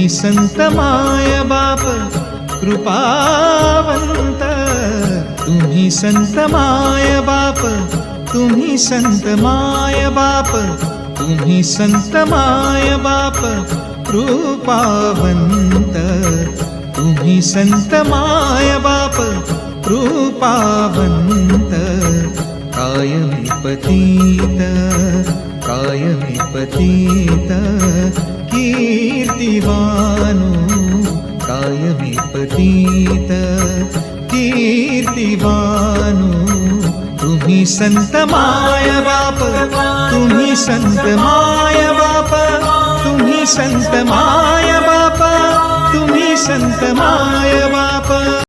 तुम्ही संत माय बाप कृपावंत, तुम्ही संत माय बाप, तुम्ही संत माय बाप, तुम्ही संत माय बाप कृपावंत, तुम्ही संत माय बाप कृपावंत. कायमी पतित, कायमी पतित कीर्तिवानो, कायमी पतित कीर्तिवानो. तुम्ही संत माय बाप, तुम्ही संत माय बाप, तुम्ही संत माय बाप, तुम्ही संत माय बाप.